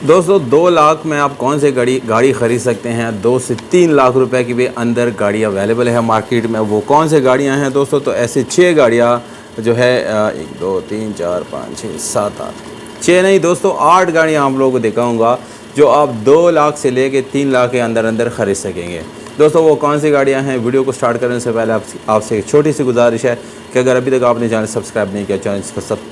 दोस्तों 2 लाख में आप कौन से गाड़ी ख़रीद सकते हैं। 2 से 3 लाख रुपए की भी अंदर गाड़ी अवेलेबल है मार्केट में। वो कौन से गाड़ियां हैं दोस्तों, तो ऐसे 6 गाड़ियां जो है 1 2 3 4 5 6 7 8 6 नहीं दोस्तों 8 गाड़ियाँ आप लोगों को दिखाऊँगा जो आप 2 लाख से लेके 3 लाख के अंदर अंदर ख़रीद सकेंगे। दोस्तों वो कौन सी गाड़ियाँ हैं, वीडियो को स्टार्ट करने से पहले आपसे एक छोटी सी गुजारिश है कि अगर अभी तक आपने चैनल सब्सक्राइब नहीं किया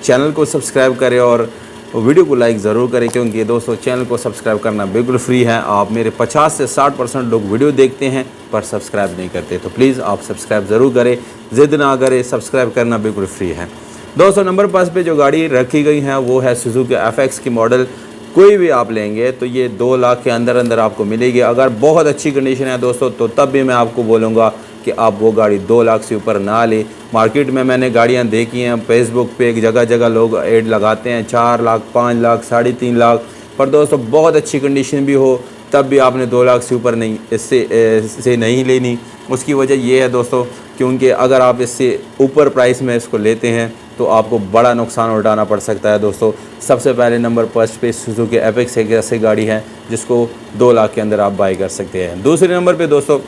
चैनल को सब्सक्राइब करें और वीडियो को लाइक ज़रूर करें, क्योंकि दोस्तों चैनल को सब्सक्राइब करना बिल्कुल फ्री है। आप मेरे 50 से 60% लोग वीडियो देखते हैं पर सब्सक्राइब नहीं करते, तो प्लीज़ आप सब्सक्राइब ज़रूर करें, ज़िद ना करें, सब्सक्राइब करना बिल्कुल फ्री है। दोस्तों नंबर 5 पे जो गाड़ी रखी गई है वो है सुजुकी FX की मॉडल। कोई भी आप लेंगे तो ये 2 लाख के अंदर अंदर आपको मिलेगी। अगर बहुत अच्छी कंडीशन है दोस्तों तो तब भी मैं आपको बोलूँगा कि आप वो गाड़ी 2 लाख से ऊपर ना लें। मार्केट में मैंने गाड़ियां देखी हैं, फेसबुक पे एक जगह जगह लोग ऐड लगाते हैं 4 लाख 5 लाख 3.5 लाख, पर दोस्तों बहुत अच्छी कंडीशन भी हो तब भी आपने 2 लाख से ऊपर नहीं इससे नहीं लेनी। उसकी वजह ये है दोस्तों क्योंकि अगर आप इससे ऊपर प्राइस में इसको लेते हैं तो आपको बड़ा नुकसान उठाना पड़ सकता है। दोस्तों सबसे पहले नंबर 5 पे सुजुकी FX एक ऐसी गाड़ी है जिसको 2 लाख के अंदर आप बाई कर सकते हैं। दूसरे नंबर पे दोस्तों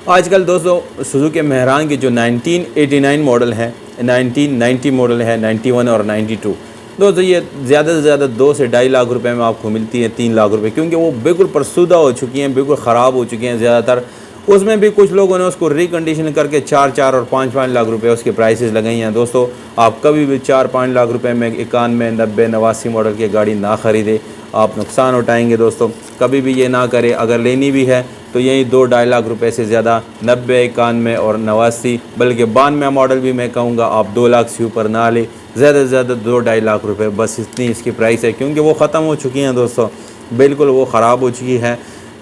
आजकल दोस्तों सुजुकी मेहरान की जो 1989 मॉडल है, 1990 मॉडल है, 91 और 92 दोस्तों ये ज़्यादा से ज़्यादा 2 से 2.5 लाख रुपए में आपको मिलती है, 3 लाख रुपए, क्योंकि वो बिल्कुल परसूदा हो चुकी हैं, बिल्कुल ख़राब हो चुकी हैं ज़्यादातर। उसमें भी कुछ लोगों ने उसको रिकंडीशन करके 4 और 5 लाख रुपए उसके प्राइसेस लगाई हैं। दोस्तों आप कभी भी 4-5 लाख रुपए में 91, 90, 89 मॉडल की गाड़ी ना ख़रीदें, आप नुकसान उठाएंगे। दोस्तों कभी भी ये ना करें। अगर लेनी भी है तो यही 2-2.5 लाख रुपए से ज़्यादा 90, 91 और 89 बल्कि 92 मॉडल भी मैं कहूँगा आप 2 लाख से ऊपर ना लें। ज़्यादा से ज़्यादा 2-2.5 लाख रुपए बस इतनी इसकी प्राइस है, क्योंकि वो ख़त्म हो चुकी हैं दोस्तों, बिल्कुल वो ख़राब हो चुकी है।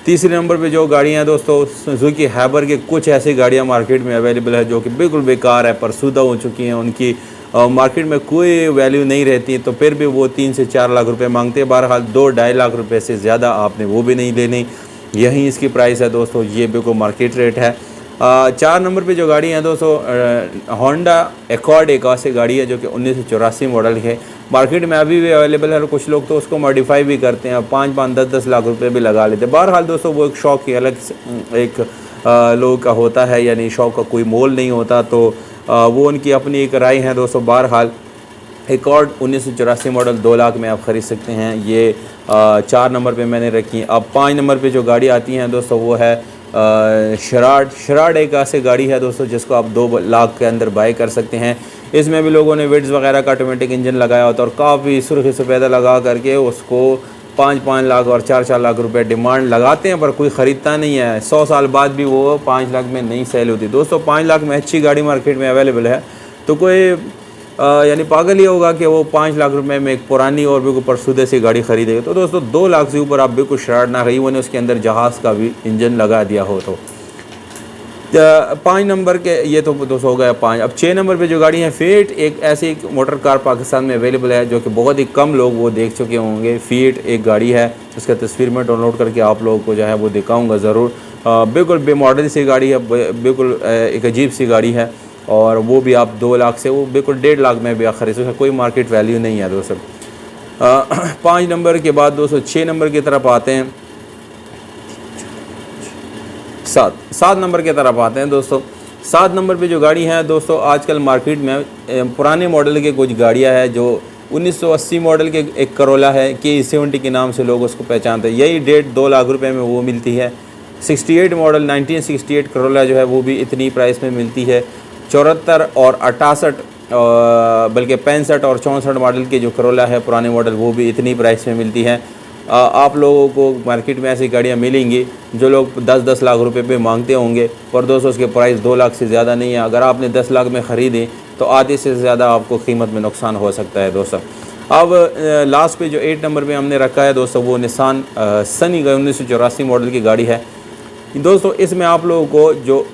तीसरे नंबर पे जो गाड़ियाँ हैं दोस्तों सुजुकी हैबर के कुछ ऐसी गाड़ियाँ मार्केट में अवेलेबल है जो कि बिल्कुल बेकार है, परसूदा हो चुकी हैं, उनकी मार्केट में कोई वैल्यू नहीं रहती, तो फिर भी वो 3 से 4 लाख रुपए मांगते हैं। बहरहाल 2-2.5 लाख रुपए से ज़्यादा आपने वो भी नहीं लेनी, यही इसकी प्राइस है दोस्तों, ये बिल्कुल मार्केट रेट है। 4 नंबर पे जो गाड़ी है दोस्तों होंडा एकॉर्ड एक ऐसी गाड़ी है जो कि 1984 मॉडल है, मार्केट में अभी भी अवेलेबल है और कुछ लोग तो उसको मॉडिफाई भी करते हैं, 5-5, 10-10 लाख रुपए भी लगा लेते हैं। बहरहाल दोस्तों वो एक शौक़ की अलग एक लोगों का होता है, यानी शौक़ का कोई मोल नहीं होता, तो वो उनकी अपनी एक राय है दोस्तों। बहरहाल एकॉर्ड 1984 मॉडल 2 लाख में आप ख़रीद सकते हैं, ये 4 नंबर पे मैंने रखी है। अब 5 नंबर पे जो गाड़ी आती हैं दोस्तों वो है शराड एक ऐसी गाड़ी है दोस्तों जिसको आप 2 लाख के अंदर बाई कर सकते हैं। इसमें भी लोगों ने विड्स वगैरह का ऑटोमेटिक इंजन लगाया होता है और काफ़ी सुर्खी सफ़ेदा लगा करके उसको 5-5 लाख और 4-4 लाख रुपए डिमांड लगाते हैं, पर कोई ख़रीदता नहीं है। 100 साल बाद भी वो 5 लाख में नहीं सेल होती। दोस्तों 5 लाख में अच्छी गाड़ी मार्केट में अवेलेबल है, तो कोई यानी पागल ही होगा कि वो 5 लाख रुपए में एक पुरानी और बिल्कुल परसूदे से गाड़ी खरीदेगा। तो दोस्तों 2 लाख से ऊपर आप बिल्कुल शरारत ना खरीदें, उन्होंने उसके अंदर जहाज़ का भी इंजन लगा दिया हो। तो 5 नंबर के ये तो दोस्तों हो गया 5। अब 6 नंबर पे जो गाड़ी है फीट एक ऐसी मोटर कार पाकिस्तान में अवेलेबल है जो कि बहुत ही कम लोग वो देख चुके होंगे। फीट एक गाड़ी है, उसका तस्वीर में डाउनलोड करके आप लोगों को जो है वो दिखाऊँगा ज़रूर। बिल्कुल बेमॉडल सी गाड़ी है, बिल्कुल एक अजीब सी गाड़ी है, और वो भी आप 2 लाख से वो बिल्कुल 1.5 लाख में भी खरीद सकते, कोई मार्केट वैल्यू नहीं है दोस्तों। 5 नंबर के बाद दोस्तों 6 नंबर की तरफ आते हैं, 7 नंबर की तरफ आते हैं दोस्तों। 7 नंबर पे जो गाड़ी है दोस्तों आजकल मार्केट में पुराने मॉडल के कुछ गाड़ियां हैं जो 1980 मॉडल के एक करोला है, K70 के नाम से लोग उसको पहचानते हैं, यही 1.5-2 लाख रुपए में वो मिलती है। 68 मॉडल 1968 करोला जो है वो भी इतनी प्राइस में मिलती है। 74 और 68 बल्कि 65 और 64 मॉडल के जो करोला है पुराने मॉडल वो भी इतनी प्राइस में मिलती है। आप लोगों को मार्केट में ऐसी गाड़ियाँ मिलेंगी जो लोग 10-10 लाख रुपए पे मांगते होंगे, पर दोस्तों उसके प्राइस 2 लाख से ज़्यादा नहीं है। अगर आपने 10 लाख में ख़रीदें तो आधे से ज़्यादा आपको कीमत में नुकसान हो सकता है दोस्तों। अब लास्ट पे जो 8 नंबर पे हमने रखा है दोस्तों वो निसान सनी 1984 मॉडल की गाड़ी है दोस्तों। इसमें आप लोगों को जो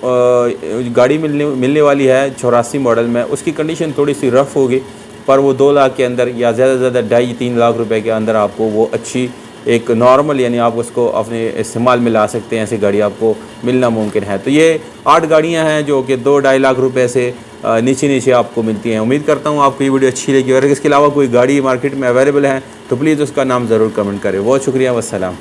गाड़ी मिलने वाली है 84 मॉडल में, उसकी कंडीशन थोड़ी सी रफ़ होगी, पर वो 2 लाख के अंदर या ज़्यादा से ज़्यादा 2.5-3 लाख रुपए के अंदर आपको वो अच्छी एक नॉर्मल यानी आप उसको अपने इस्तेमाल में ला सकते हैं, ऐसी गाड़ी आपको मिलना मुमकिन है। तो ये 8 गाड़ियाँ हैं जो कि 2-2.5 लाख रुपए से नीचे आपको मिलती हैं। उम्मीद करता हूँ आपको ये वीडियो अच्छी लगी। अगर इसके अलावा कोई गाड़ी मार्केट में अवेलेबल है तो प्लीज़ उसका नाम ज़रूर कमेंट करें। बहुत शुक्रिया, वस्सलाम।